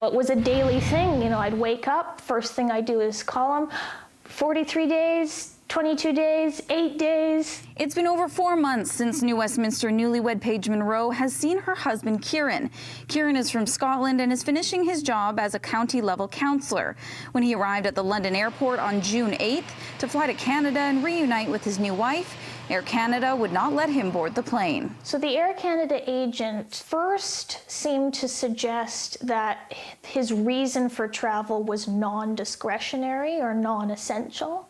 It was a daily thing. I'd wake up, first thing I do is call him, 43 days, 22 days, 8 days. It's been over 4 months since New Westminster newlywed Paige Monroe has seen her husband Kieran. Kieran is from Scotland and is finishing his job as a county-level councillor. When he arrived at the London airport on June 8th to fly to Canada and reunite with his new wife, Air Canada would not let him board the plane. So the Air Canada agent first seemed to suggest that his reason for travel was non-discretionary or non-essential.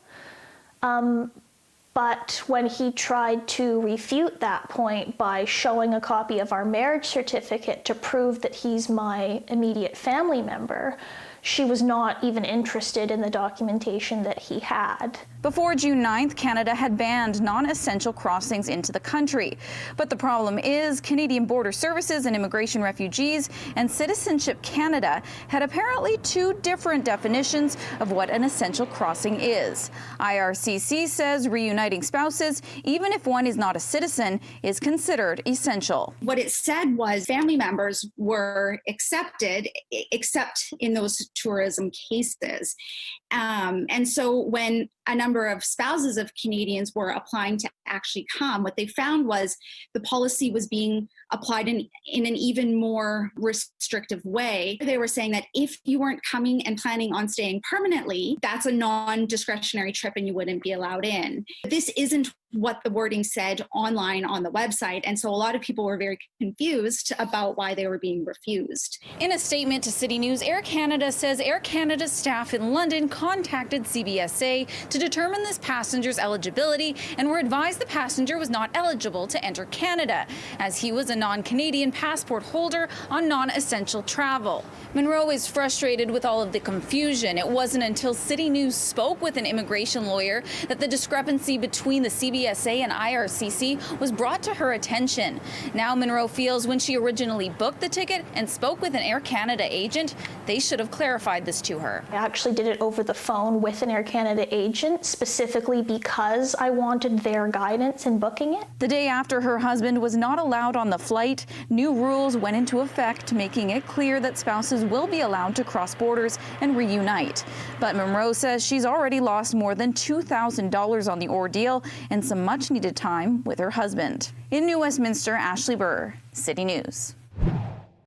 But when he tried to refute that point by showing a copy of our marriage certificate to prove that he's my immediate family member, she was not even interested in the documentation that he had. Before June 9th, Canada had banned non-essential crossings into the country. But the problem is Canadian Border Services and Immigration Refugees and Citizenship Canada had apparently 2 different definitions of what an essential crossing is. IRCC says reuniting spouses, even if one is not a citizen, is considered essential. What it said was family members were accepted, except in those tourism cases. And so when a number of spouses of Canadians were applying to actually come, what they found was the policy was being applied in an even more restrictive way. They were saying that if you weren't coming and planning on staying permanently, that's a non-discretionary trip and you wouldn't be allowed in. This isn't what the wording said online on the website, and so a lot of people were very confused about why they were being refused. In a statement to City News, Air Canada says Air Canada staff in London contacted CBSA to determine this passenger's eligibility and were advised the passenger was not eligible to enter Canada, as he was a non-Canadian passport holder on non-essential travel. Monroe is frustrated with all of the confusion. It wasn't until City News spoke with an immigration lawyer that the discrepancy between the CBSA and IRCC was brought to her attention. Now Monroe feels when she originally booked the ticket and spoke with an Air Canada agent, they should have clarified this to her. I actually did it over the phone with an Air Canada agent, specifically because I wanted their guidance in booking it. The day after her husband was not allowed on the flight, new rules went into effect, making it clear that spouses will be allowed to cross borders and reunite. But Monroe says she's already lost more than $2,000 on the ordeal and some much-needed time with her husband. In New Westminster, Ashley Burr, City News.